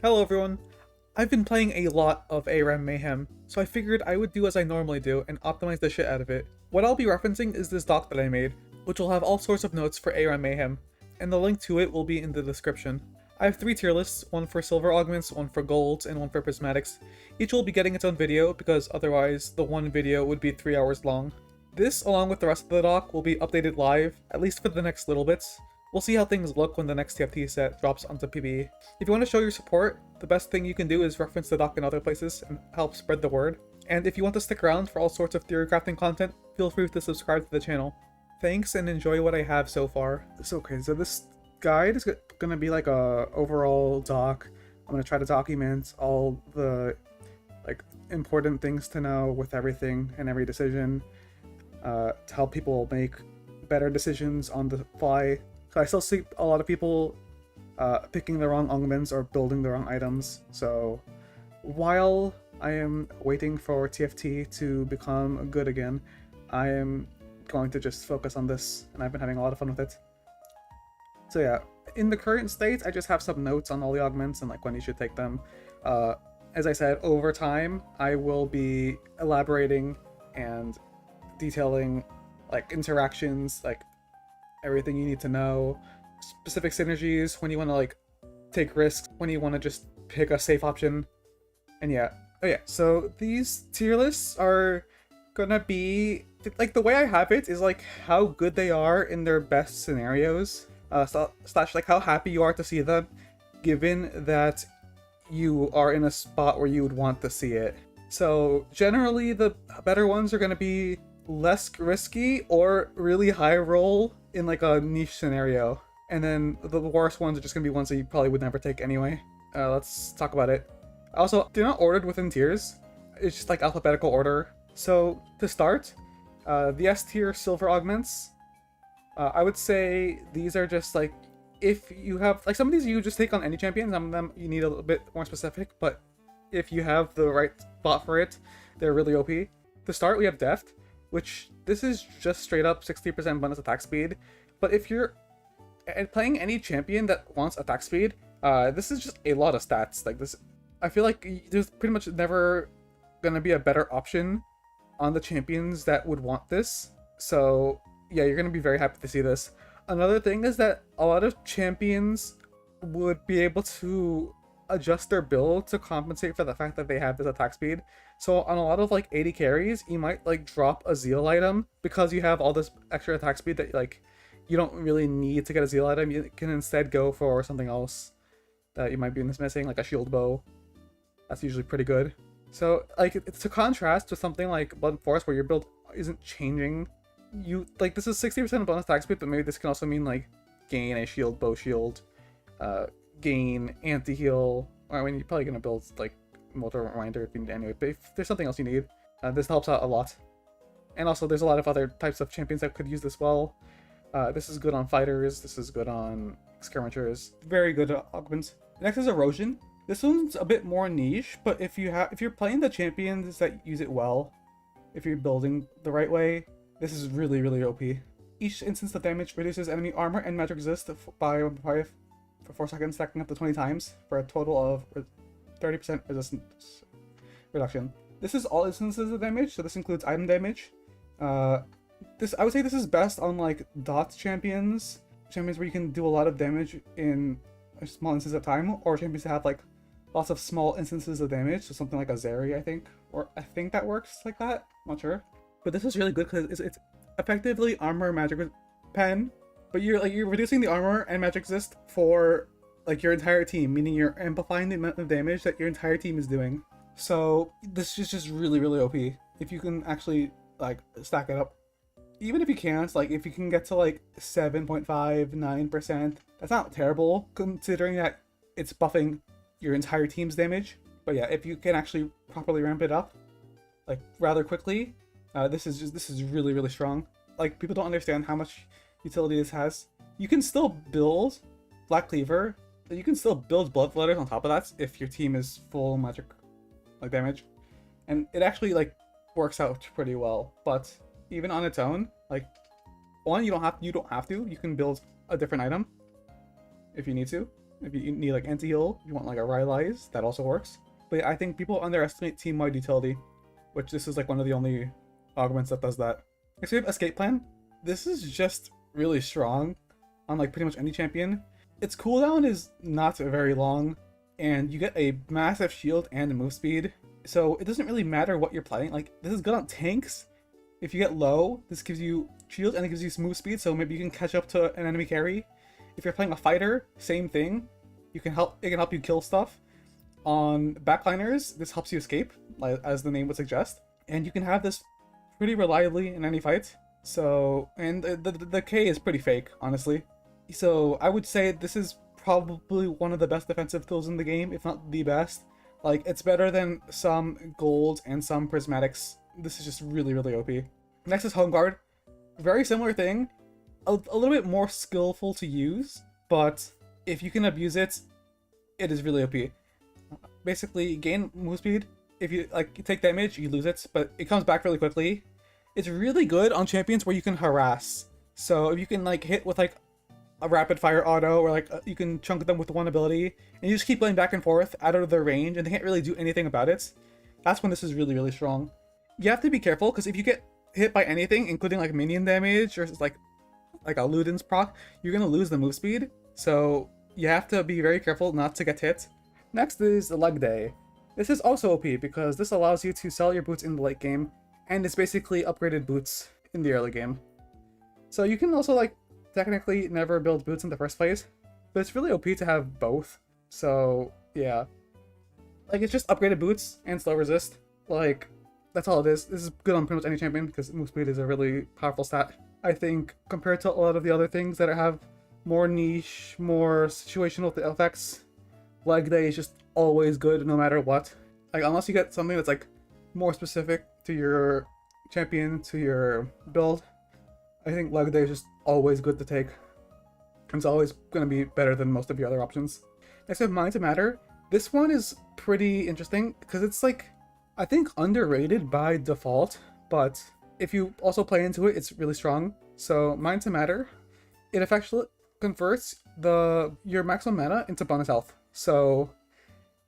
Hello everyone! I've been playing a lot of ARAM Mayhem, so I figured I would do as I normally do and optimize the shit out of it. What I'll be referencing is this doc that I made, which will have all sorts of notes for ARAM Mayhem, and the link to it will be in the description. I have 3 tier lists, one for silver augments, one for golds, and one for prismatics. Each will be getting its own video, because otherwise the one video would be 3 hours long. This, along with the rest of the doc, will be updated live, at least for the next little bits. We'll see how things look when the next TFT set drops onto PvE. If you want to show your support, the best thing you can do is reference the doc in other places and help spread the word. And if you want to stick around for all sorts of theory crafting content, feel free to subscribe to the channel. Thanks and enjoy what I have so far. So this guide is gonna be like a overall doc. I'm gonna try to document all the important things to know with everything and every decision to help people make better decisions on the fly. So I still see a lot of people picking the wrong augments or building the wrong items. So while I am waiting for TFT to become good again, I am going to just focus on this, and I've been having a lot of fun with it. So yeah, in the current state, I just have some notes on all the augments and like when you should take them. As I said, over time, I will be elaborating and detailing like interactions, like everything you need to know, specific synergies, when you want to like take risks, when you want to just pick a safe option, and yeah. Oh yeah, so these tier lists are gonna be, like the way I have it is like how good they are in their best scenarios, slash like how happy you are to see them, given that you are in a spot where you would want to see it. So generally the better ones are gonna be less risky or really high roll in like a niche scenario, and then the worst ones are just gonna be ones that you probably would never take anyway. Let's talk about it. Also, they're not ordered within tiers, it's just like alphabetical order. So to start, the S tier silver augments, I would say these are just like, if you have like some of these you just take on any champion, some of them you need a little bit more specific, but if you have the right spot for it, they're really OP. To start, we have Deft, which this is just straight up 60% bonus attack speed. But if you're playing any champion that wants attack speed, this is just a lot of stats. Like this, I feel like there's pretty much never gonna be a better option on the champions that would want this. So yeah, you're gonna be very happy to see this. Another thing is that a lot of champions would be able to adjust their build to compensate for the fact that they have this attack speed. So on a lot of like 80 carries, you might like drop a zeal item because you have all this extra attack speed that like you don't really need to get a zeal item. You can instead go for something else that you might be missing, like a shield bow. That's usually pretty good. So like it's to contrast with something like Blood Force where your build isn't changing. You like, this is 60% bonus attack speed, but maybe this can also mean like gain a shield bow shield, gain anti-heal. I mean, you're probably gonna build like motor reminder if you need anyway, but if there's something else you need, this helps out a lot. And also there's a lot of other types of champions that could use this well. This is good on fighters, this is good on skirmishers, very good augments. Next is Erosion. This one's a bit more niche, but if you're playing the champions that use it well, if you're building the right way, this is really OP. Each instance of damage reduces enemy armor and magic resist by 1.5 for 4 seconds, stacking up to 20 times for a total of 30% resistance reduction. This is all instances of damage, so this includes item damage. I would say this is best on like dot champions where you can do a lot of damage in a small instance of time, or champions that have like lots of small instances of damage, so something like a Zeri, I think, or I think that works like that. I'm not sure, but this is really good because it's effectively armor magic pen, but you're reducing the armor and magic resist for like your entire team, meaning you're amplifying the amount of damage that your entire team is doing. So this is just really OP if you can actually like stack it up. Even if you can't, like if you can get to like 7.5, 9%, that's not terrible considering that it's buffing your entire team's damage. But yeah, if you can actually properly ramp it up like rather quickly, this is really strong. Like, people don't understand how much utility this has. You can still build Black Cleaver, you can still build Blood Flooders on top of that if your team is full magic like damage, and it actually like works out pretty well. But even on its own, like, one, you don't have to, you can build a different item if you need to. If you need like anti-heal, if you want like a Rylai's, that also works. But yeah, I think people underestimate team-wide utility, which this is like one of the only augments that does that. Next we have Escape Plan. This is just really strong on like pretty much any champion. Its cooldown is not very long, and you get a massive shield and move speed. So it doesn't really matter what you're playing. Like, this is good on tanks. If you get low, this gives you shield and it gives you move speed, so maybe you can catch up to an enemy carry. If you're playing a fighter, same thing. It can help you kill stuff. On backliners, this helps you escape, like as the name would suggest. And you can have this pretty reliably in any fight. So, and the K is pretty fake, honestly. So I would say this is probably one of the best defensive tools in the game, if not the best. Like, it's better than some golds and some prismatics. This is just really, really OP. Next is Home Guard. Very similar thing. A little bit more skillful to use, but if you can abuse it, it is really OP. Basically, gain move speed. If you like take damage, you lose it, but it comes back really quickly. It's really good on champions where you can harass. So if you can like hit with like a rapid fire auto, or like you can chunk them with one ability, and you just keep going back and forth out of their range, and they can't really do anything about it. That's when this is really, really strong. You have to be careful, because if you get hit by anything, including like minion damage or like a Luden's proc, you're gonna lose the move speed. So you have to be very careful not to get hit. Next is the Leg Day. This is also OP because this allows you to sell your boots in the late game, and it's basically upgraded boots in the early game. So you can also like technically never build boots in the first place, but it's really OP to have both. So yeah, like it's just upgraded boots and slow resist. Like that's all it is. This is good on pretty much any champion because move speed is a really powerful stat. I think compared to a lot of the other things that have more niche, more situational effects, Leg Day is just always good no matter what. Like unless you get something that's like more specific to your champion, to your build, I think Leg Day is just always good to take. It's always going to be better than most of your other options. Next we have Mind to Matter. This one is pretty interesting because it's like, I think underrated by default, but if you also play into it, it's really strong. So Mind to Matter, it effectively converts your maximum mana into bonus health. So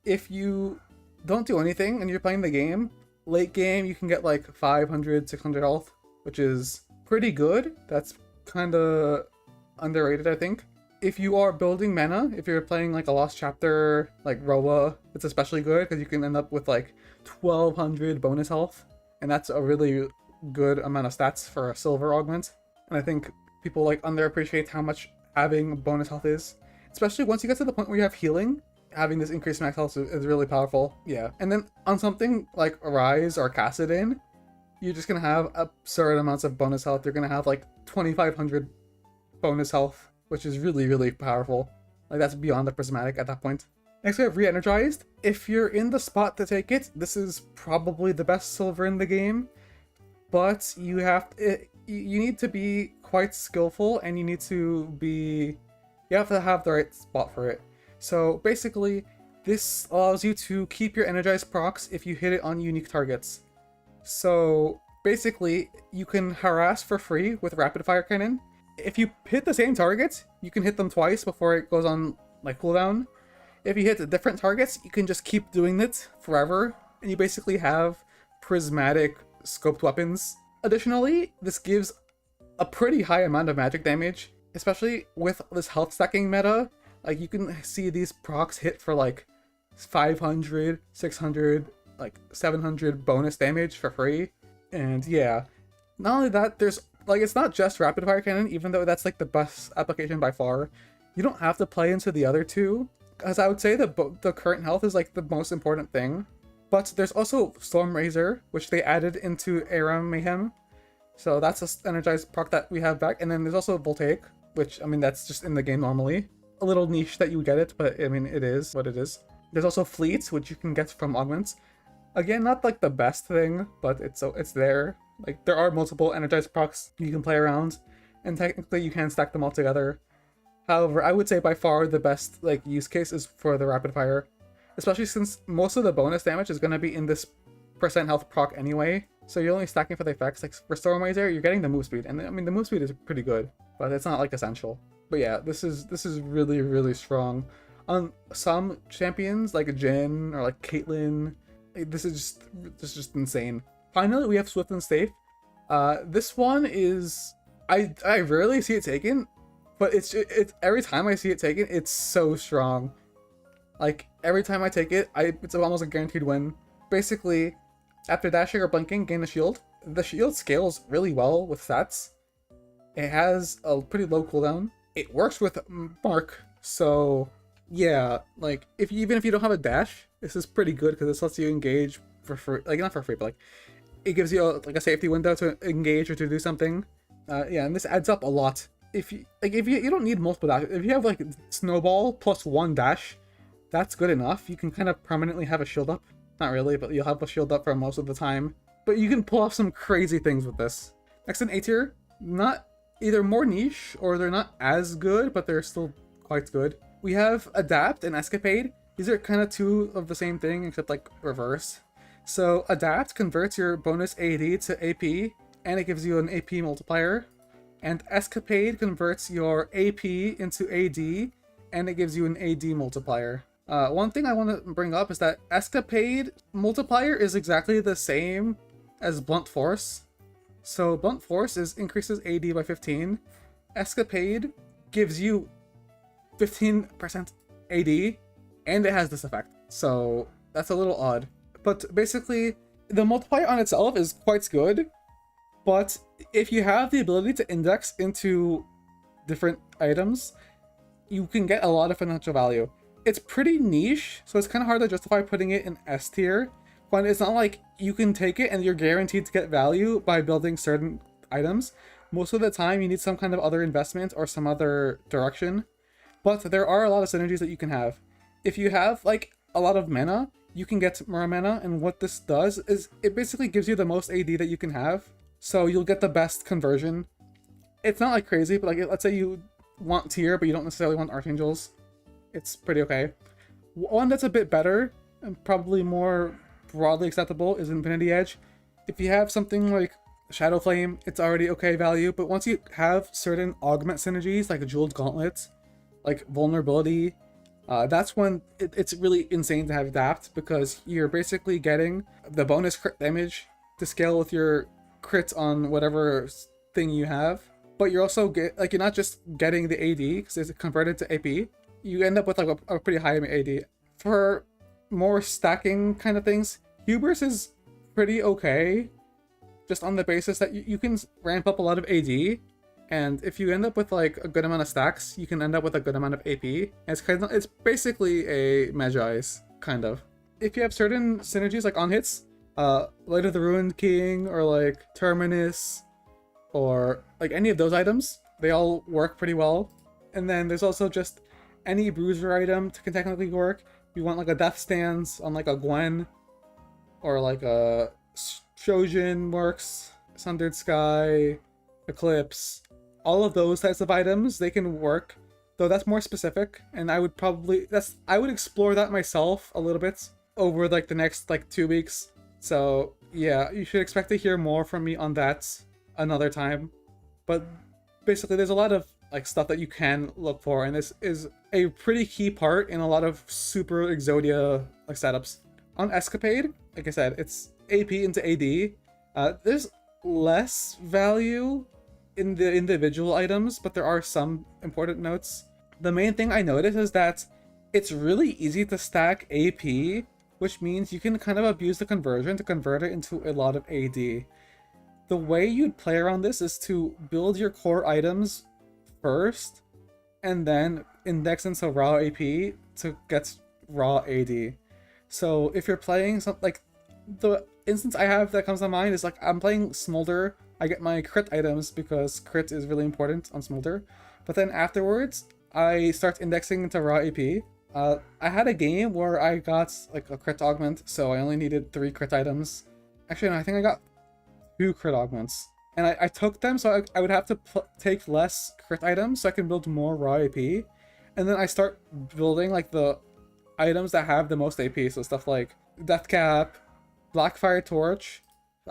if you don't do anything and you're playing the game, late game you can get like 500, 600 health, which is pretty good. That's kind of underrated, I think. If you are building mana, if you're playing like a Lost Chapter, like Roa, it's especially good because you can end up with like 1200 bonus health, and that's a really good amount of stats for a silver augment. And I think people like underappreciate how much having bonus health is, especially once you get to the point where you have healing. Having this increased max health is really powerful. Yeah, and then on something like Arise or Cassidin, you're just gonna have absurd amounts of bonus health. You're gonna have like 2500 bonus health, which is really, really powerful. Like that's beyond the prismatic at that point. Next we have Re-Energized. If you're in the spot to take it, this is probably the best silver in the game, but you need to be quite skillful, and you have to have the right spot for it. So basically, this allows you to keep your energized procs if you hit it on unique targets. So basically, you can harass for free with rapid fire cannon. If you hit the same targets, you can hit them twice before it goes on like cooldown. If you hit different targets, you can just keep doing it forever, and you basically have prismatic scoped weapons. Additionally, this gives a pretty high amount of magic damage, especially with this health stacking meta. Like you can see these procs hit for like 500, 600, like 700 bonus damage for free. And yeah, not only that, there's like, it's not just rapid fire cannon, even though that's like the best application by far. You don't have to play into the other two, because I would say that the current health is like the most important thing. But there's also Storm Razor, which they added into ARAM Mayhem. So that's an energized proc that we have back. And then there's also Voltaic, which, I mean, that's just in the game normally. A little niche that you get it, but I mean, it is what it is. There's also Fleet, which you can get from Augments. Again, not like the best thing, but it's there. Like, there are multiple energized procs you can play around, and technically you can stack them all together. However, I would say by far the best like use case is for the rapid fire, especially since most of the bonus damage is going to be in this percent health proc anyway. So you're only stacking for the effects. Like for Storm Razor, you're getting the move speed, and I mean the move speed is pretty good, but it's not like essential. But yeah, this is really, really strong On some champions like Jhin or like Caitlyn, this is just insane. Finally, we have Swift and Safe. This one is I rarely see it taken, but it's every time I see it taken, it's so strong. Like every time I take it, it's almost a guaranteed win. Basically, after dashing or blinking, gain a shield. The shield scales really well with stats. It has a pretty low cooldown. It works with Mark, so yeah, like even if you don't have a dash, this is pretty good because this lets you engage for free. Like not for free, but like it gives you like a safety window to engage or to do something. Yeah, and this adds up a lot. If you don't need multiple dashes. If you have like snowball plus 1 dash, that's good enough. You can kind of permanently have a shield up. Not really, but you'll have a shield up for most of the time. But you can pull off some crazy things with this. Next in A tier, not either more niche or they're not as good, but they're still quite good. We have Adapt and Escapade. These are kind of two of the same thing, except like reverse. So Adapt converts your bonus AD to AP, and it gives you an AP multiplier. And Escapade converts your AP into AD, and it gives you an AD multiplier. One thing I want to bring up is that Escapade multiplier is exactly the same as Blunt Force. So Blunt Force increases AD by 15. Escapade gives you 15% AD, and it has this effect. So that's a little odd. But basically, the multiplier on itself is quite good. But if you have the ability to index into different items, you can get a lot of financial value. It's pretty niche, so it's kind of hard to justify putting it in S tier. But it's not like you can take it and you're guaranteed to get value by building certain items. Most of the time, you need some kind of other investment or some other direction. But there are a lot of synergies that you can have. If you have like a lot of mana, you can get more mana, and what this does is it basically gives you the most AD that you can have. So you'll get the best conversion. It's not like crazy, but like let's say you want tier, but you don't necessarily want archangels. It's pretty okay. One that's a bit better and probably more broadly acceptable is Infinity Edge. If you have something like Shadow Flame, it's already okay value, but once you have certain augment synergies like a Jeweled Gauntlet, like Vulnerability, that's when it's really insane to have Adapt, because you're basically getting the bonus crit damage to scale with your crit on whatever thing you have, but you're also you're not just getting the AD because it's converted to AP. You end up with like a pretty high AD. For more stacking kind of things, Hubris is pretty okay, just on the basis that you can ramp up a lot of AD, and if you end up with like a good amount of stacks, you can end up with a good amount of AP. And it's basically a Magi's kind of. If you have certain synergies like on hits, Light of the Ruined King or like Terminus or like any of those items, they all work pretty well. And then there's also just any bruiser item can technically work. You want like a Death Stance on like a Gwen, or like a Shojin works, Sundered Sky, Eclipse, all of those types of items, they can work. Though that's more specific, and I would explore that myself a little bit over like the next like 2 weeks. So yeah, you should expect to hear more from me on that another time. But basically there's a lot of like stuff that you can look for, and this is a pretty key part in a lot of super Exodia like setups. On Escapade, like I said, it's AP into AD. There's less value in the individual items, but there are some important notes. The main thing I noticed is that it's really easy to stack AP, which means you can kind of abuse the conversion to convert it into a lot of AD. The way you'd play around this is to build your core items first, and then index into raw AP to get raw AD. So if you're playing something like, the instance I have that comes to mind is like I'm playing Smolder. I get my crit items because crit is really important on Smolder, but then afterwards I start indexing into raw AP. I had a game where I got like a crit augment, so I only needed 3 crit items. Actually, no, I think I got 2 crit augments, and I took them, so I would have to take less crit items so I can build more raw AP, and then I start building like the items that have the most AP, so stuff like Death Cap, Blackfire Torch,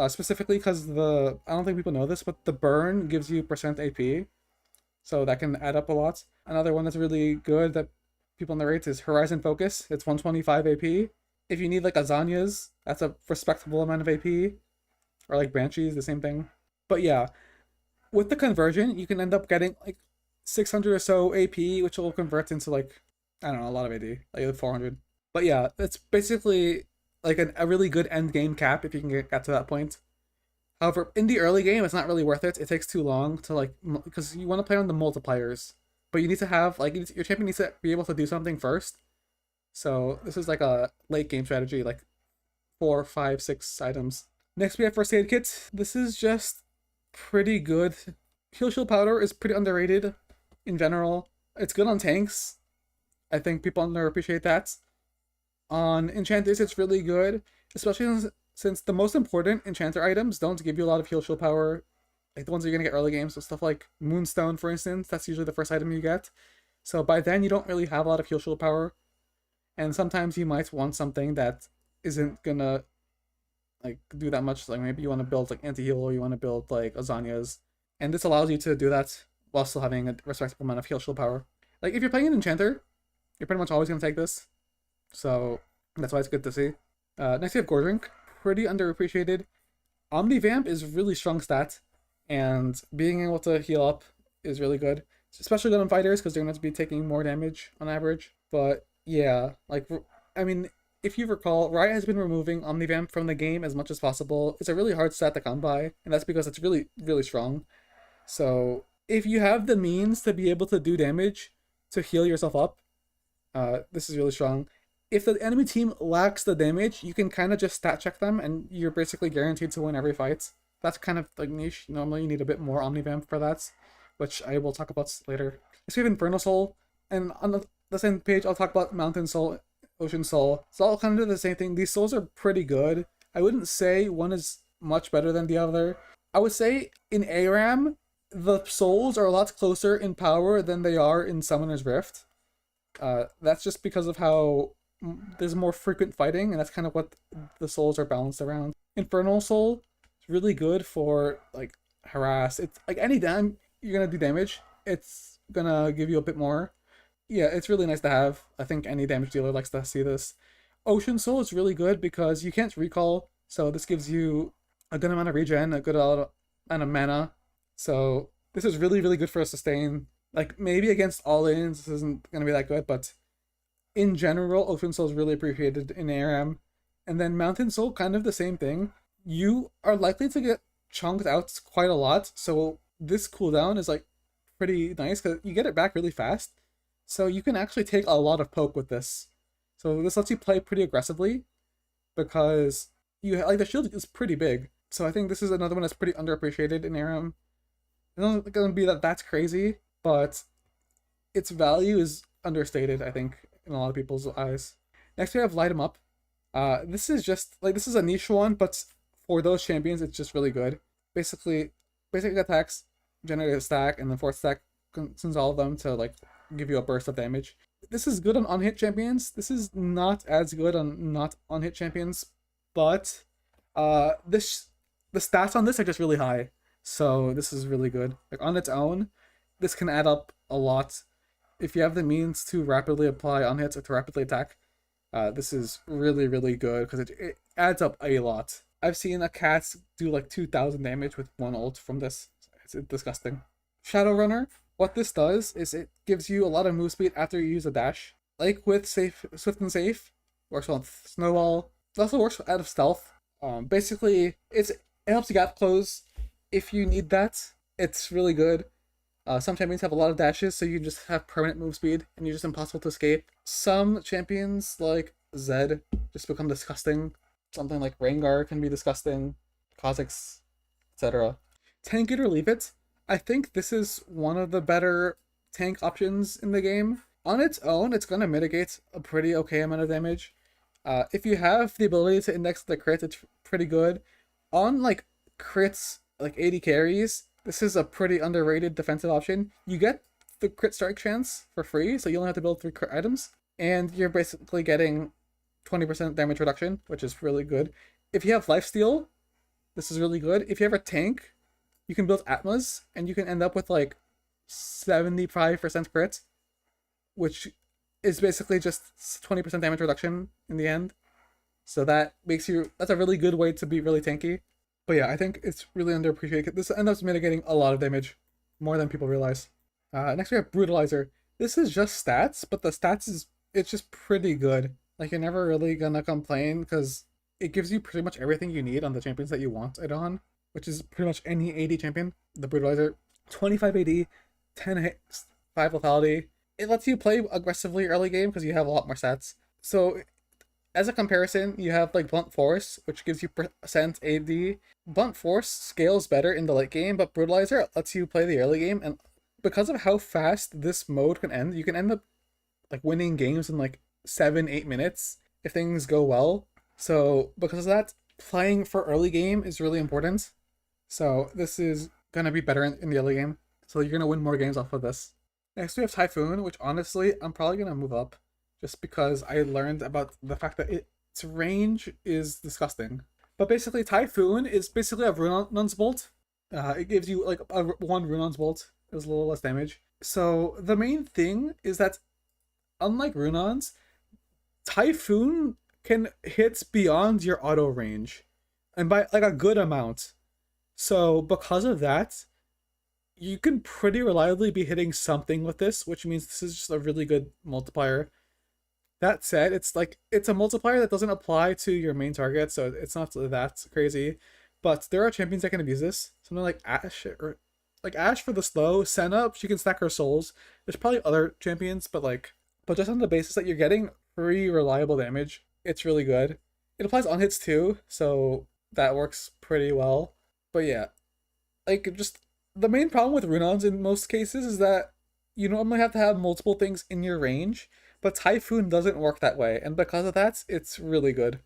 specifically because I don't think people know this, but the burn gives you % AP, so that can add up a lot. Another one that's really good that people narrate is Horizon Focus. It's 125 AP. If you need like Azanias, that's a respectable amount of AP. Or like Banshees, the same thing. But yeah, with the conversion, you can end up getting like 600 or so AP, which will convert into like, I don't know, a lot of AD, like 400. But yeah, it's basically like a really good end game cap if you can get to that point. However, in the early game, it's not really worth it. It takes too long to like, because you want to play on the multipliers. But you need to have, like, your champion needs to be able to do something first. So this is like a late game strategy, like 4, 5, 6 items. Next we have First Aid Kit. This is just pretty good. Heal Shield Powder is pretty underrated in general. It's good on tanks. I think people underappreciate that. On enchanters, it's really good, especially since the most important enchanter items don't give you a lot of heal shield power, like the ones that you're gonna get early game. So stuff like Moonstone, for instance, that's usually the first item you get. So by then you don't really have a lot of heal shield power, and sometimes you might want something that isn't gonna like do that much. Like maybe you want to build like anti-heal, or you want to build like Azanias, and this allows you to do that while still having a respectable amount of heal shield power. Like if you're playing an enchanter, you're pretty much always gonna take this. So that's why it's good to see. Next we have Gordrink. Pretty underappreciated. Omnivamp is really strong stat, and being able to heal up is really good. It's especially good on fighters because they're going to be taking more damage on average. But yeah, like, I mean, if you recall, Riot has been removing Omnivamp from the game as much as possible. It's a really hard stat to come by, and that's because it's really, really strong. So if you have the means to be able to do damage to heal yourself up, this is really strong. If the enemy team lacks the damage, you can kind of just stat check them, and you're basically guaranteed to win every fight. That's kind of like niche. Normally you need a bit more Omnivamp for that, which I will talk about later. Next we have Infernal Soul, and on the same page I'll talk about Mountain Soul, Ocean Soul. It's all kind of the same thing. These souls are pretty good. I wouldn't say one is much better than the other. I would say in ARAM, the souls are a lot closer in power than they are in Summoner's Rift. That's just because of how there's more frequent fighting, and that's kind of what the souls are balanced around. Infernal Soul is really good for like harass. It's like any time you're gonna do damage, it's gonna give you a bit more. Yeah, it's really nice to have. I think any damage dealer likes to see this. Ocean Soul is really good because you can't recall, so this gives you a good amount of regen, a good amount of mana. So this is really, really good for a sustain. Like maybe against all-ins, this isn't gonna be that good, but in general, Ocean Soul is really appreciated in ARAM. And then Mountain Soul, kind of the same thing. You are likely to get chunked out quite a lot, so this cooldown is like pretty nice because you get it back really fast. So you can actually take a lot of poke with this. So this lets you play pretty aggressively because you like the shield is pretty big. So I think this is another one that's pretty underappreciated in ARAM. It's not gonna be that that's crazy, but its value is understated, I think, in a lot of people's eyes. Next we have Light 'em Up. This is just like, this is a niche one, but for those champions it's just really good. Basically, basic attacks generate a stack, and then fourth stack sends all of them to like give you a burst of damage. This is good on hit champions. This is not as good on not on hit champions, but the stats on this are just really high. So this is really good. Like on its own, this can add up a lot. If you have the means to rapidly apply on hits or to rapidly attack, this is really, really good because it adds up a lot. I've seen a cat do like 2,000 damage with one ult from this. It's disgusting. Shadowrunner, what this does is it gives you a lot of move speed after you use a dash. Like with Swift and Safe, works well with Snowball. It also works out of stealth. Basically, it helps you gap close if you need that. It's really good. Some champions have a lot of dashes, so you just have permanent move speed, and you're just impossible to escape. Some champions, like Zed, just become disgusting. Something like Rengar can be disgusting, Kha'Zix, etc. Tank it or leave it. I think this is one of the better tank options in the game. On its own, it's going to mitigate a pretty okay amount of damage. If you have the ability to index the crit, it's pretty good. On like crits, like 80 carries, this is a pretty underrated defensive option. You get the crit strike chance for free, so you only have to build 3 crit items, and you're basically getting 20% damage reduction, which is really good. If you have lifesteal, this is really good. If you have a tank, you can build Atmas, and you can end up with like 75% crit, which is basically just 20% damage reduction in the end. So that makes you, that's a really good way to be really tanky. But yeah, I think it's really underappreciated. This ends up mitigating a lot of damage, more than people realize. Next we have Brutalizer. This is just stats, but the stats it's just pretty good. Like, you're never really gonna complain because it gives you pretty much everything you need on the champions that you want it on, which is pretty much any AD champion. The Brutalizer, 25 AD, 10 hits, 5 lethality. It lets you play aggressively early game because you have a lot more stats. So as a comparison, you have like Blunt Force, which gives you percent AD. Blunt Force scales better in the late game, but Brutalizer lets you play the early game, and because of how fast this mode can end, you can end up like winning games in like 7-8 minutes if things go well. So because of that, playing for early game is really important. So this is gonna be better in the early game. So you're gonna win more games off of this. Next we have Typhoon, which honestly I'm probably gonna move up just because I learned about the fact that its range is disgusting. But basically, Typhoon is basically a Runon's Bolt. It gives you like one Runon's Bolt. It was a little less damage. So the main thing is that unlike Runons, Typhoon can hit beyond your auto range, and by like a good amount. So because of that, you can pretty reliably be hitting something with this, which means this is just a really good multiplier. That said, it's a multiplier that doesn't apply to your main target, so it's not that crazy. But there are champions that can abuse this. Something like Ashe, or like Ashe for the slow. Senna, she can stack her souls. There's probably other champions, but just on the basis that you're getting pretty reliable damage, it's really good. It applies on hits too, so that works pretty well. But yeah, like, just the main problem with Runons in most cases is that you normally have to have multiple things in your range, but Typhoon doesn't work that way, and because of that, it's really good.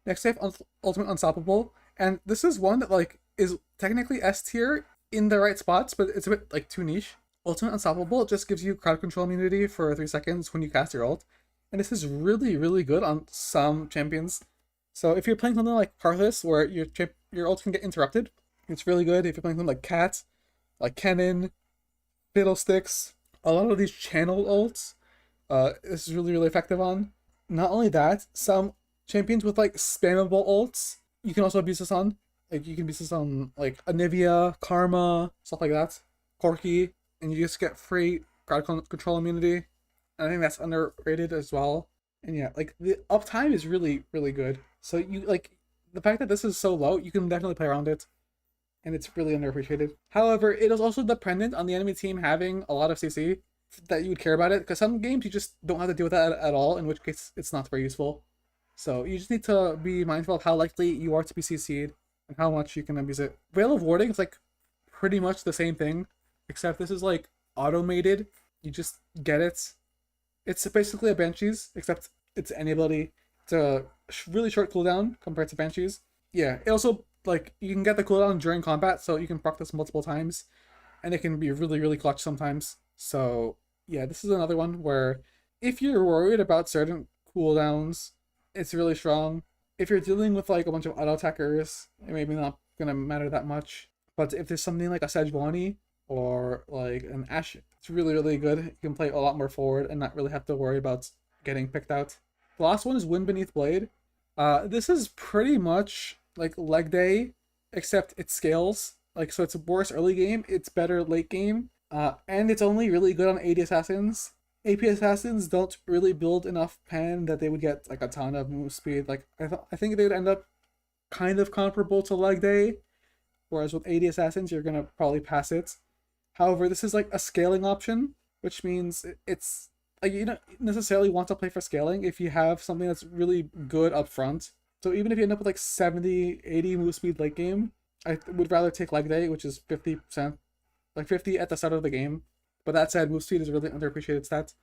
Next we have Ultimate Unstoppable, and this is one that like is technically S tier in the right spots, but it's a bit like too niche. Ultimate Unstoppable just gives you crowd control immunity for 3 seconds when you cast your ult, and this is really, really good on some champions. So if you're playing something like Karthus, where your ult can get interrupted, it's really good. If you're playing something like Cat, like Kennen, Fiddlesticks, a lot of these channel ults, this is really, really effective on. Not only that, some champions with like spammable ults, you can also abuse this on. Like, you can abuse this on like Anivia, Karma, stuff like that, Corki, and you just get free crowd control immunity. And I think that's underrated as well. And yeah, like, the uptime is really, really good. So you like the fact that this is so low, you can definitely play around it, and it's really underappreciated. However, it is also dependent on the enemy team having a lot of CC that you would care about it, because some games you just don't have to deal with that at all, in which case it's not very useful. So you just need to be mindful of how likely you are to be CC'd and how much you can abuse it. Veil of Warding is like pretty much the same thing, except this is like automated. You just get it. It's basically a Banshees, except it's an ability. It's a really short cooldown compared to Banshees. Yeah, it also, like, you can get the cooldown during combat, so you can proc this multiple times, and it can be really, really clutch sometimes. So yeah, this is another one where if you're worried about certain cooldowns, it's really strong. If you're dealing with like a bunch of auto attackers, it may be not gonna matter that much. But if there's something like a Sejuani or like an Ashe, it's really, really good. You can play a lot more forward and not really have to worry about getting picked out. The last one is Wind Beneath Blade. This is pretty much like Leg Day, except it scales. Like, so it's worse early game, it's better late game. And it's only really good on AD Assassins. AP Assassins don't really build enough pen that they would get like a ton of move speed. Like, I think they would end up kind of comparable to Leg Day, whereas with AD Assassins, you're gonna probably pass it. However, this is like a scaling option, which means it's like, you don't necessarily want to play for scaling if you have something that's really good up front. So even if you end up with like 70, 80 move speed late game, I would rather take Leg Day, which is 50%, like 50 at the start of the game. But that said, move speed is a really underappreciated stat,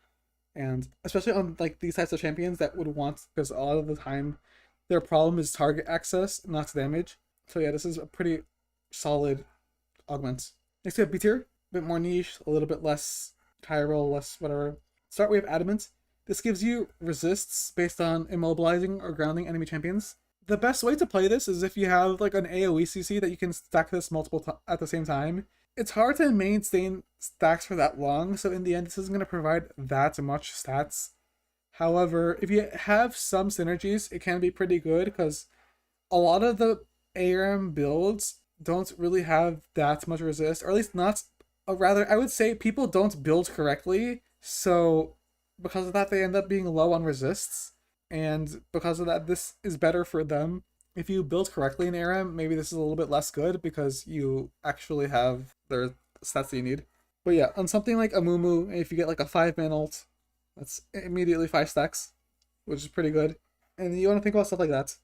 and especially on like these types of champions that would want, because a lot of the time their problem is target access, not damage. So yeah, this is a pretty solid augment. Next we have B tier, a bit more niche, a little bit less high roll, less whatever. Start we have Adamant. This gives you resists based on immobilizing or grounding enemy champions. The best way to play this is if you have like an AoE CC that you can stack this multiple at the same time. It's hard to maintain stacks for that long, so in the end this isn't going to provide that much stats. However, if you have some synergies, it can be pretty good because a lot of the ARAM builds don't really have that much resist, or at least not. Or rather, I would say people don't build correctly, so because of that, they end up being low on resists, and because of that, this is better for them. If you build correctly in ARAM, maybe this is a little bit less good because you actually have the stats that you need. But yeah, on something like a Mumu, if you get like a 5-man ult, that's immediately 5 stacks, which is pretty good. And you want to think about stuff like that.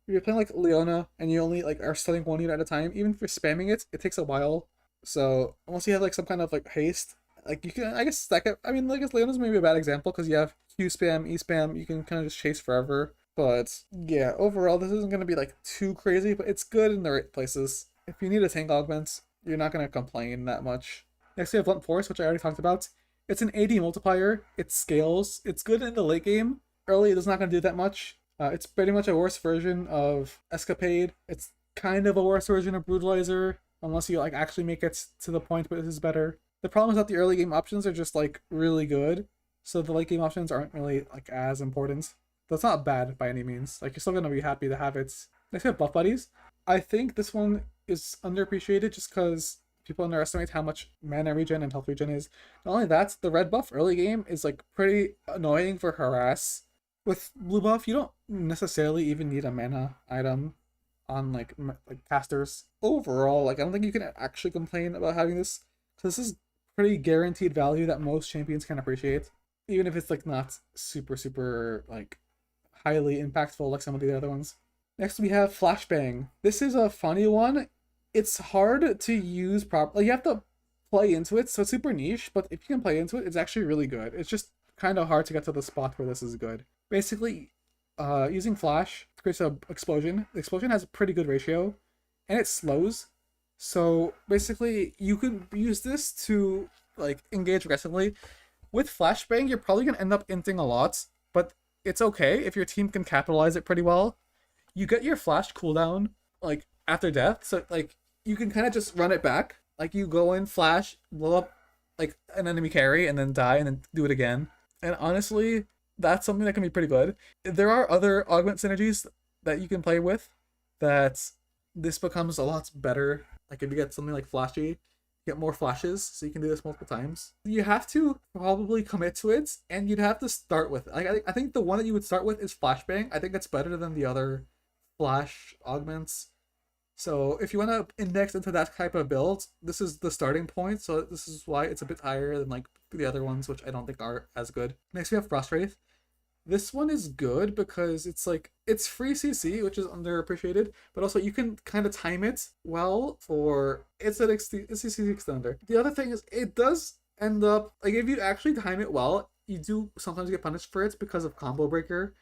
If you're playing like Leona and you only like are stunning one unit at a time, even if you're spamming it, it takes a while. So unless you have like some kind of like haste, like you can, I guess, stack it. I mean, I guess Leona's maybe a bad example because you have Q spam, E spam, you can kind of just chase forever. But yeah, overall, this isn't going to be like too crazy, but it's good in the right places. If you need a tank augment, you're not going to complain that much. Next, we have Blunt Force, which I already talked about. It's an AD multiplier. It scales. It's good in the late game. Early, it's not going to do that much. It's pretty much a worse version of Escapade. It's kind of a worse version of Brutalizer, unless you like actually make it to the point where this is better. The problem is that the early game options are just like really good, so the late game options aren't really like as important. That's not bad by any means. Like, you're still gonna be happy to have it. Next, we have Buff Buddies. I think this one is underappreciated just because people underestimate how much mana regen and health regen is. Not only that, the red buff early game is like pretty annoying for harass. With blue buff, you don't necessarily even need a mana item on like casters. Overall, like, I don't think you can actually complain about having this, because this is pretty guaranteed value that most champions can appreciate, even if it's like not super like highly impactful like some of the other ones. Next, we have Flashbang. This is a funny one. It's hard to use properly. You have to play into it, so it's super niche, but if you can play into it, it's actually really good. It's just kind of hard to get to the spot where this is good. Basically, using Flash creates an explosion. The explosion has a pretty good ratio, and it slows. So basically, you can use this to like engage aggressively. With Flashbang, you're probably gonna end up inting a lot, but it's okay if your team can capitalize it pretty well. You get your flash cooldown like after death, so like you can kind of just run it back. Like, you go in, flash, blow up like an enemy carry, and then die, and then do it again. And honestly, that's something that can be pretty good. There are other augment synergies that you can play with that this becomes a lot better. Like, if you get something like flashy, you get more flashes, so you can do this multiple times. You have to probably commit to it, and you'd have to start with it. Like, I think the one that you would start with is Flashbang. I think it's better than the other flash augments. So if you want to index into that type of build, this is the starting point. So this is why it's a bit higher than like the other ones, which I don't think are as good. Next, we have Frost Wraith. This one is good because it's like, it's free CC, which is underappreciated, but also you can kind of time it well for, it's an CC extender. The other thing is, it does end up, like, if you actually time it well, you do sometimes get punished for it because of Combo Breaker.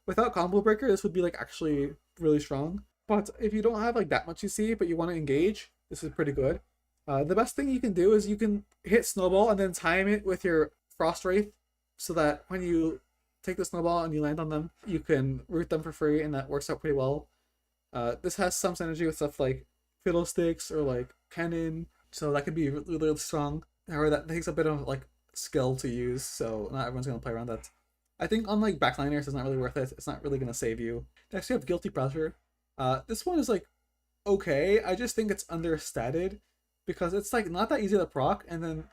Without Combo Breaker, this would be like actually really strong. But if you don't have like that much CC, but you want to engage, this is pretty good. The best thing you can do is you can hit Snowball and then time it with your Frost Wraith, so that when you take the Snowball and you land on them, you can root them for free, and that works out pretty well. This has some synergy with stuff like Fiddlesticks or like Cannon, so that could be really strong. However, that takes a bit of like skill to use, so not everyone's going to play around that. I think on like backliners, it's not really worth it. It's not really going to save you. Next, you have Guilty Pleasure. This one is like okay. I just think it's understated because it's like not that easy to proc, and then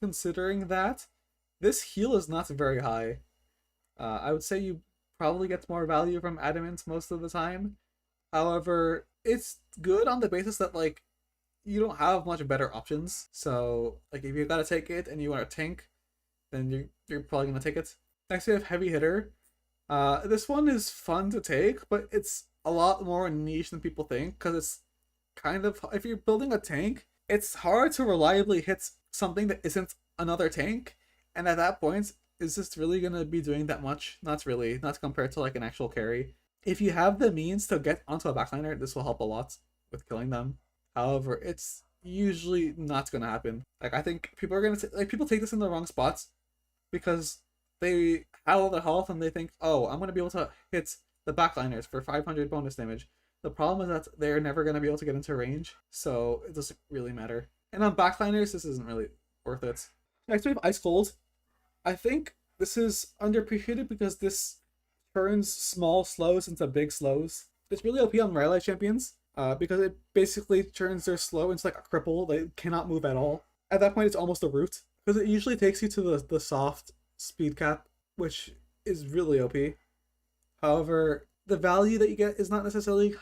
considering that this heal is not very high, I would say you probably get more value from Adamant most of the time. However, it's good on the basis that like you don't have much better options. So like if you gotta take it and you want to tank, then you're probably gonna take it. Next, we have Heavy Hitter. This one is fun to take, but it's a lot more niche than people think, because it's kind of, if you're building a tank, it's hard to reliably hit something that isn't another tank, and at that point, is this really gonna be doing that much? Not really, not compared to like an actual carry. If you have the means to get onto a backliner, this will help a lot with killing them. However, it's usually not gonna happen. Like, I think people are gonna like, people take this in the wrong spots because they have all their health and they think, oh, I'm gonna be able to hit the backliners for 500 bonus damage. The problem is that they're never going to be able to get into range, so it doesn't really matter. And on backliners, this isn't really worth it. Next, we have Ice Cold. I think This is underappreciated because this turns small slows into big slows. It's really OP on Rally champions because it basically turns their slow into like a cripple. They cannot move at all. At that point, it's almost a root because it usually takes you to the soft speed cap, which is really OP. However, the value that you get is not necessarily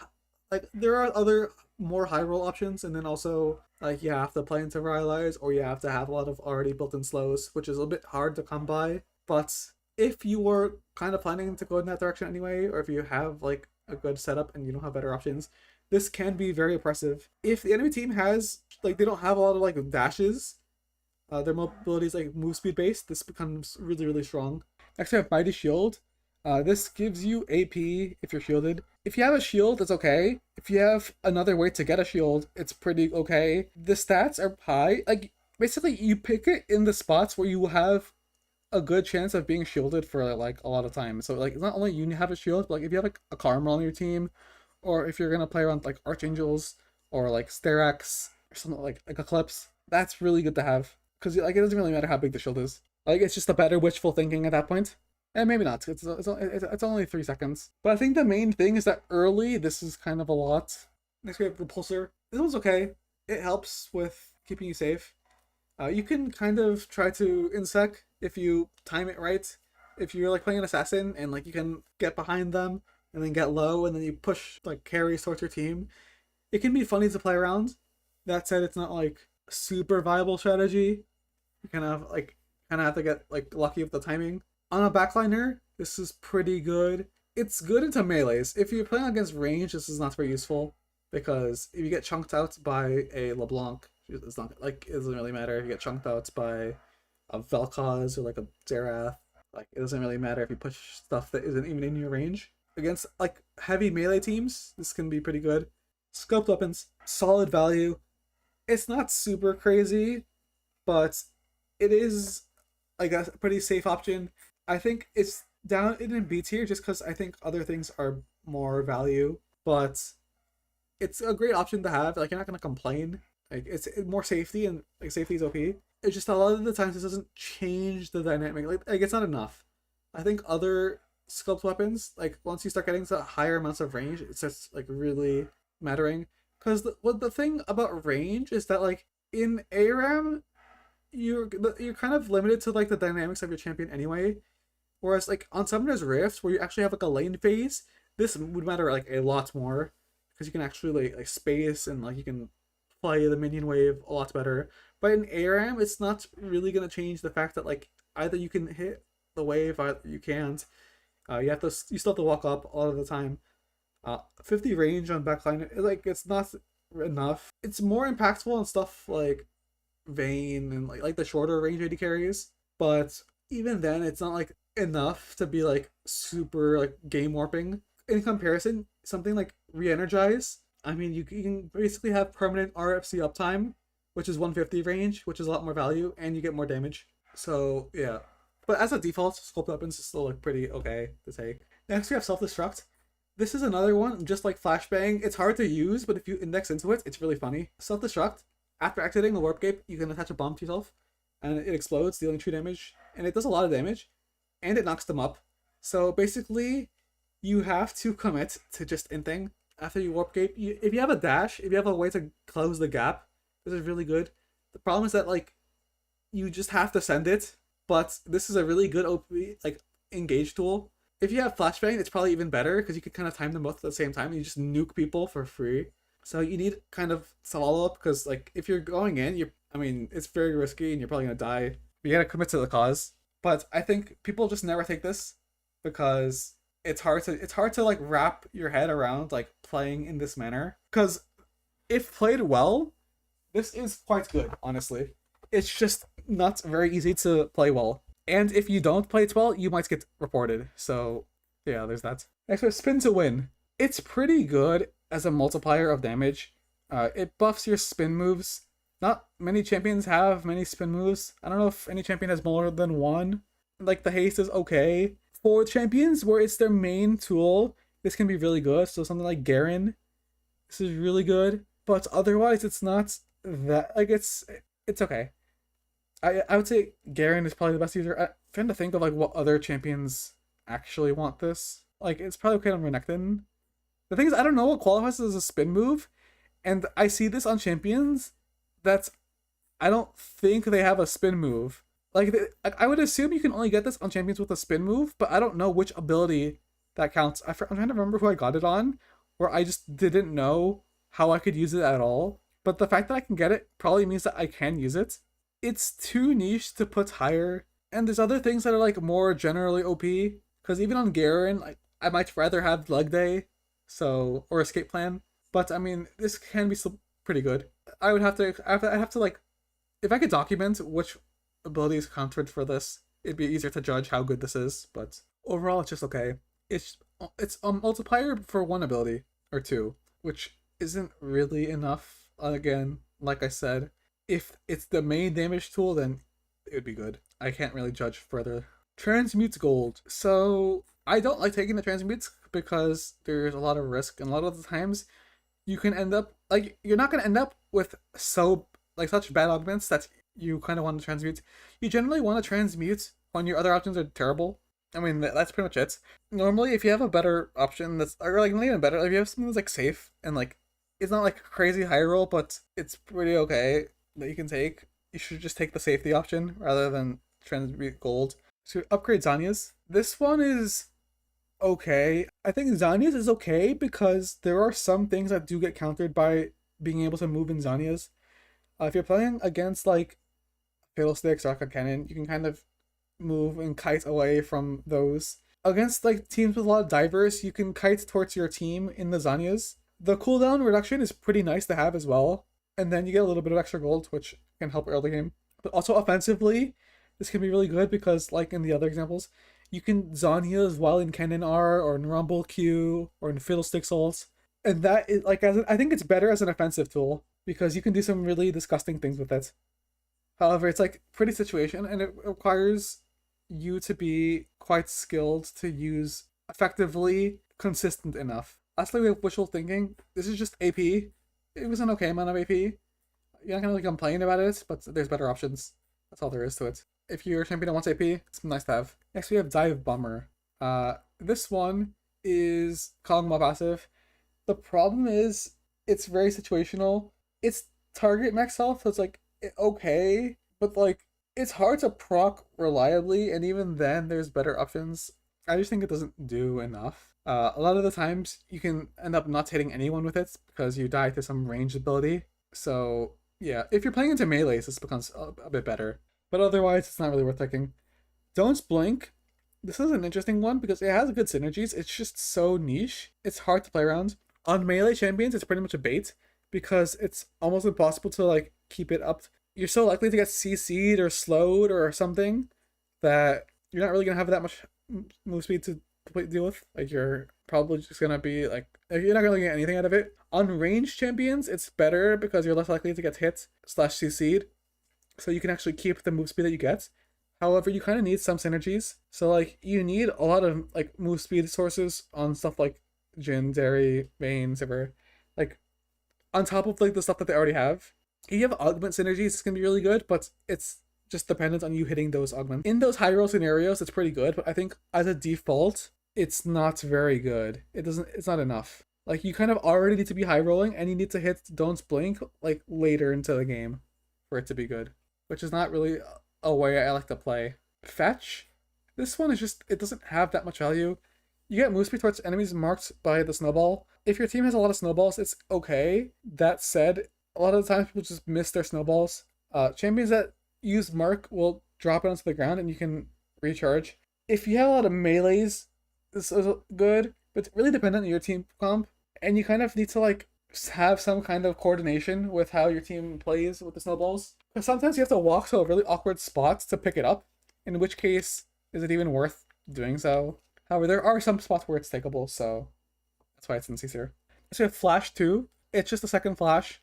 like there are other more high roll options, and then also like you have to play into Rylai's or you have to have a lot of already built-in slows, which is a bit hard to come by. But if you were kind of planning to go in that direction anyway, or if you have like a good setup and you don't have better options, this can be very oppressive. If the enemy team has like they don't have a lot of like dashes, their mobility is like move speed based, this becomes really really strong. Next we have Mighty Shield. This gives you AP if you're shielded. If you have a shield, it's okay. If you have another way to get a shield, it's pretty okay. The stats are high. Like basically you pick it in the spots where you have a good chance of being shielded for like a lot of time. So like it's not only you have a shield, but like if you have like a Karma on your team, or if you're gonna play around like Archangels or like Sterax or something like Eclipse, that's really good to have. Because like it doesn't really matter how big the shield is. Like it's just a better wishful thinking at that point. And maybe not. It's only 3 seconds. But I think the main thing is that early, this is kind of a lot. Next we have Repulsor. This one's okay. It helps with keeping you safe. You can kind of try to insec if you time it right. If you're like playing an assassin and like you can get behind them and then get low and then you push like carries towards your team. It can be funny to play around. That said, it's not like a super viable strategy. You kind of have to get like lucky with the timing. On a backliner, this is pretty good. It's good into melees. If you're playing against range, this is not very useful because if you get chunked out by a LeBlanc, it's not like it doesn't really matter. If you get chunked out by a Vel'Koz or like a Xerath, like it doesn't really matter if you push stuff that isn't even in your range. Against like heavy melee teams, this can be pretty good. Scoped weapons, solid value. It's not super crazy, but it is like a pretty safe option. I think it's down in B tier just because I think other things are more value, but it's a great option to have. Like you're not gonna complain. Like it's more safety and like safety is OP. It's just a lot of the times this doesn't change the dynamic. Like it's not enough. I think other sculpt weapons, like once you start getting to higher amounts of range, it starts like really mattering. Because the thing about range is that like in ARAM, you're kind of limited to like the dynamics of your champion anyway. Whereas like on Summoner's Rift, where you actually have like a lane phase, this would matter like a lot more because you can actually like space and like you can play the minion wave a lot better. But in ARAM, it's not really gonna change the fact that like either you can hit the wave, or you can't. You still have to walk up a lot of the time. 50 range on backline, like it's not enough. It's more impactful on stuff like Vayne and like the shorter range AD carries, but even then, it's not like enough to be like super like game warping. In comparison, something like Re-Energize, I mean, you can basically have permanent RFC uptime, which is 150 range, which is a lot more value, and you get more damage. So yeah, but as a default, sculpt weapons is still like pretty okay to take. Next, we have Self-Destruct. This is another one, just like Flashbang. It's hard to use, but if you index into it, it's really funny. Self-Destruct. After exiting the Warp Gate, you can attach a bomb to yourself, and it explodes, dealing 2 damage, and it does a lot of damage, and it knocks them up. So basically, you have to commit to just inting after you Warp Gate. If you have a dash, if you have a way to close the gap, this is really good. The problem is that like you just have to send it, but this is a really good OP like engage tool. If you have Flashbang, it's probably even better because you could kind of time them both at the same time and you just nuke people for free. So you need kind of follow up because like if you're going in, I mean it's very risky and you're probably gonna die. You gotta commit to the cause. But I think people just never take this because it's hard to like wrap your head around like playing in this manner. Because if played well, this is quite good, honestly. It's just not very easy to play well. And if you don't play it well, you might get reported. So yeah, there's that. Next, we have Spin to Win. It's pretty good as a multiplier of damage. It buffs your spin moves. Not many champions have many spin moves. I don't know if any champion has more than one. Like the haste is okay. For champions where it's their main tool, this can be really good. So something like Garen, this is really good. But otherwise, it's not that like it's okay. I would say Garen is probably the best user. I'm trying to think of like what other champions actually want this. Like it's probably okay on Renekton. The thing is, I don't know what qualifies as a spin move, and I see this on champions that's I don't think they have a spin move. I would assume you can only get this on champions with a spin move, but I don't know which ability that counts. I'm trying to remember who I got it on, where I just didn't know how I could use it at all. But the fact that I can get it probably means that I can use it. It's too niche to put higher, and there's other things that are like more generally OP. Because even on Garen, like I might rather have Leg Day, so or Escape Plan. But I mean, this can be still pretty good. I'd have to like, if I could document which abilities counted for this, it'd be easier to judge how good this is. But overall, it's just okay. It's a multiplier for one ability or two, which isn't really enough. Again, like I said, if it's the main damage tool, then it would be good. I can't really judge further. Transmutes gold. So I don't like taking the transmutes because there's a lot of risk, and a lot of the times you can end up like you're not gonna end up with such bad augments that you kind of want to transmute. You generally want to transmute when your other options are terrible. I mean, that's pretty much it. Normally, if you have a better option that's, or like not even better, if you have something that's like safe and like it's not like crazy high roll, but it's pretty okay that you can take, you should just take the safety option rather than transmute gold. So upgrade Zanya's. This one is okay. I think Zanya's is okay because there are some things that do get countered by being able to move in Zanya's. If you're playing against like Fiddlesticks, Rocket Cannon, you can kind of move and kite away from those. Against like teams with a lot of divers, you can kite towards your team in the Zanyas. The cooldown reduction is pretty nice to have as well, and then you get a little bit of extra gold, which can help early game. But also offensively, this can be really good because, like in the other examples, you can Zanyas while in Cannon R or in Rumble Q or in Fiddlesticks ult, and that is like I think it's better as an offensive tool because you can do some really disgusting things with it. However, it's like pretty situation, and it requires you to be quite skilled to use effectively consistent enough. Lastly, we have wishful thinking. This is just AP. It was an okay amount of AP. You're not gonna really complain about it, but there's better options. That's all there is to it. If you're a champion that wants AP, it's nice to have. Next we have Dive Bomber. This one is Kog'Maw passive. The problem is it's very situational. It's target max health, so it's like okay, but like it's hard to proc reliably, and even then there's better options. I just think it doesn't do enough. A lot of the times you can end up not hitting anyone with it because you die to some ranged ability. So yeah, if you're playing into melees, this becomes a bit better. But otherwise, it's not really worth taking. Don't Blink. This is an interesting one because it has good synergies. It's just so niche. It's hard to play around. On melee champions, it's pretty much a bait because it's almost impossible to like keep it up. You're so likely to get CC'd or slowed or something that you're not really gonna have that much move speed to deal with. Like you're probably just gonna be like you're not gonna get anything out of it. On ranged champions, it's better because you're less likely to get hit / CC'd, so you can actually keep the move speed that you get. However, you kind of need some synergies. So like you need a lot of like move speed sources on stuff like Jhin, Zeri, Vayne, Sivir, like on top of like the stuff that they already have. If you have augment synergies, it's gonna be really good, but it's just dependent on you hitting those augments. In those high roll scenarios, it's pretty good, but I think as a default, it's not very good. It's not enough. Like you kind of already need to be high rolling and you need to hit Don't Blink like later into the game for it to be good, which is not really a way I like to play. Fetch. This one is just, it doesn't have that much value. You get move speed towards enemies marked by the snowball. If your team has a lot of snowballs, it's okay. That said, a lot of the times people just miss their snowballs. Champions that use mark will drop it onto the ground and you can recharge. If you have a lot of melees, this is good, but it's really dependent on your team comp, and you kind of need to like have some kind of coordination with how your team plays with the snowballs. Because sometimes you have to walk to a really awkward spot to pick it up, in which case is it even worth doing so? However, there are some spots where it's takeable, so that's why it's in C tier. So we have Flash 2. It's just a second flash.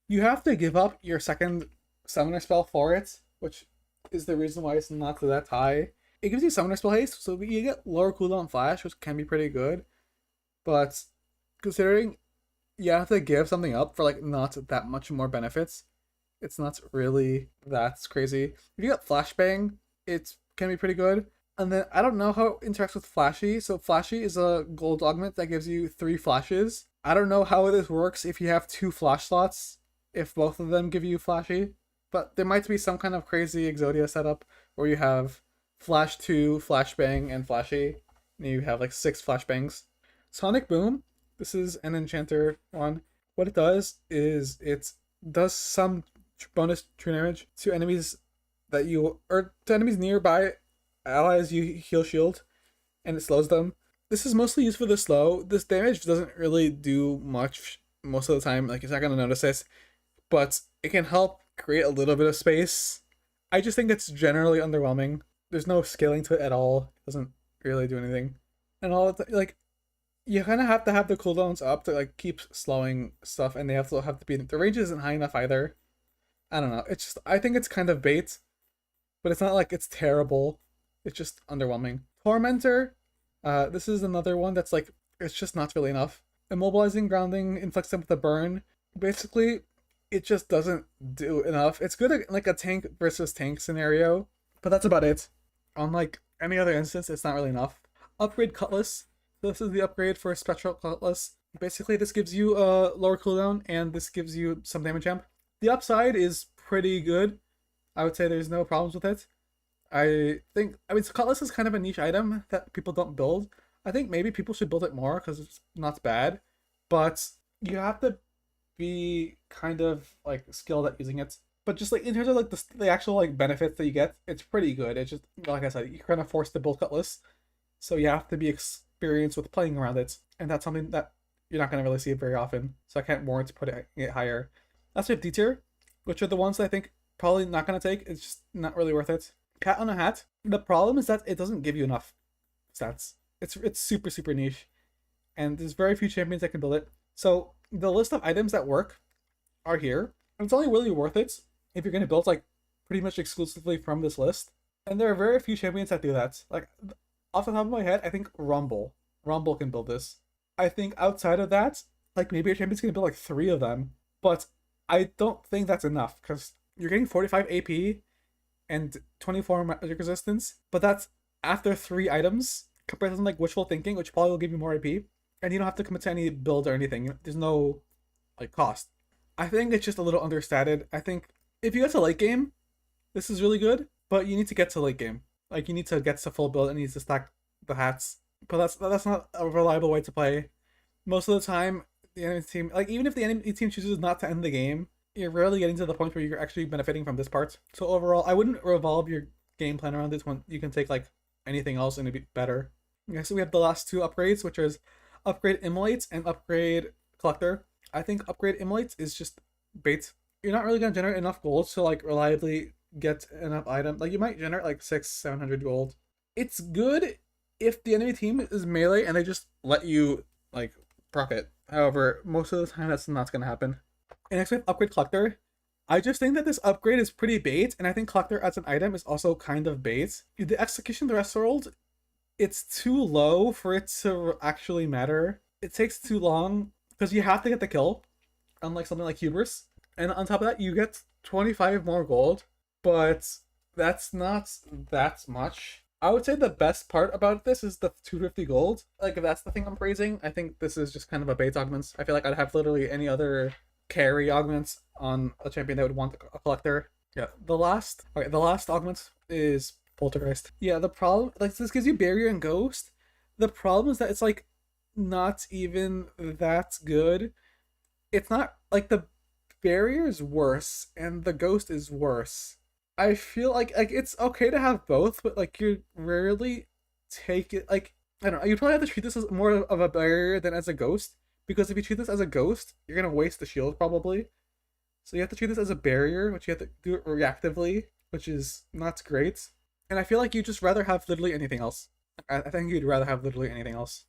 You have to give up your second summoner spell for it, which is the reason why it's not that high. It gives you summoner spell haste, so you get lower cooldown flash, which can be pretty good. But considering you have to give something up for like not that much more benefits, It's not really that crazy. If you got Flashbang, it can be pretty good. And then I don't know how it interacts with Flashy. So Flashy is a gold augment that gives you 3 flashes. I don't know how this works if you have 2 flash slots, if both of them give you Flashy. But there might be some kind of crazy Exodia setup where you have Flash 2, Flashbang, and Flashy. And you have like 6 Flashbangs. Sonic Boom, this is an enchanter one. What it does is it does some bonus true damage to enemies that you, or to enemies nearby allies you heal shield, and it slows them. This is mostly used for the slow. This damage doesn't really do much most of the time, like it's not gonna notice it, but it can help create a little bit of space. I just think it's generally underwhelming. There's no scaling to it at all. It doesn't really do anything. And all like you kind of have to have the cooldowns up to like keep slowing stuff, and they have to be, the range isn't high enough either. I don't know. It's just, I think it's kind of bait, but it's not like it's terrible. It's just underwhelming. Tormentor, this is another one that's like, it's just not really enough. Immobilizing, grounding, inflicts them with a burn. Basically, it just doesn't do enough. It's good at like a tank versus tank scenario, but that's about it. On like any other instance, it's not really enough. Upgrade Cutlass. This is the upgrade for Spectral Cutlass. Basically, this gives you a lower cooldown, and this gives you some damage amp. The upside is pretty good. I would say there's no problems with it. I mean, Cutlass is kind of a niche item that people don't build. I think maybe people should build it more because it's not bad, but you have to be kind of like skilled at using it. But just like in terms of like the actual like benefits that you get, it's pretty good. It's just, like I said, you're kind of forced to build Cutlass, so you have to be experienced with playing around it, and that's something that you're not going to really see very often. So I can't warrant to put it higher. That's with D tier, which are the ones that I think probably not going to take. It's just not really worth it. Cat on a Hat. The problem is that it doesn't give you enough stats. It's super niche, and there's very few champions that can build it. So the list of items that work are here, and it's only really worth it if you're going to build like pretty much exclusively from this list. And there are very few champions that do that. Like off the top of my head, I think Rumble can build this. I think outside of that, like maybe your champion's going to build like 3 of them, but I don't think that's enough because you're getting 45 AP and 24 magic resistance, but that's after 3 items compared to something like Wishful Thinking, which probably will give you more AP, and you don't have to commit to any build or anything. There's no like cost. I think it's just a little understated. I think if you get to late game, this is really good, but you need to get to late game. Like you need to get to full build and you need to stack the hats. But that's not a reliable way to play. Most of the time, the enemy team, like even if the enemy team chooses not to end the game, you're rarely getting to the point where you're actually benefiting from this part. So overall, I wouldn't revolve your game plan around this one. You can take like anything else and it'd be better. Okay, so we have the last 2 upgrades, which is upgrade Immolates and upgrade Collector. I think upgrade Immolates is just bait. You're not really gonna generate enough gold to like reliably get enough item. Like you might generate like 600-700 gold. It's good if the enemy team is melee and they just let you like proc it. However, most of the time that's not gonna happen. And next we have upgrade Collector. I just think that this upgrade is pretty bait, and I think Collector as an item is also kind of bait. The execution threshold, it's too low for it to actually matter. It takes too long because you have to get the kill, unlike something like Hubris. And on top of that, you get 25 more gold, but that's not that much. I would say the best part about this is the 250 gold. Like, if that's the thing I'm praising, I think this is just kind of a bait augments. I feel like I'd have literally any other carry augments on a champion that would want a collector. Yeah, the last augment is Poltergeist. Yeah, the problem, like, this gives you Barrier and Ghost. The problem is that it's, like, not even that good. It's not, like, the Barrier is worse, and the Ghost is worse. I feel like it's okay to have both, but, like, you rarely take it, like, I don't know, you probably have to treat this as more of a Barrier than as a Ghost, because if you treat this as a Ghost, you're gonna waste the shield, probably. So you have to treat this as a Barrier, which you have to do it reactively, which is not great. And I feel like you'd just rather have literally anything else. I think you'd rather have literally anything else.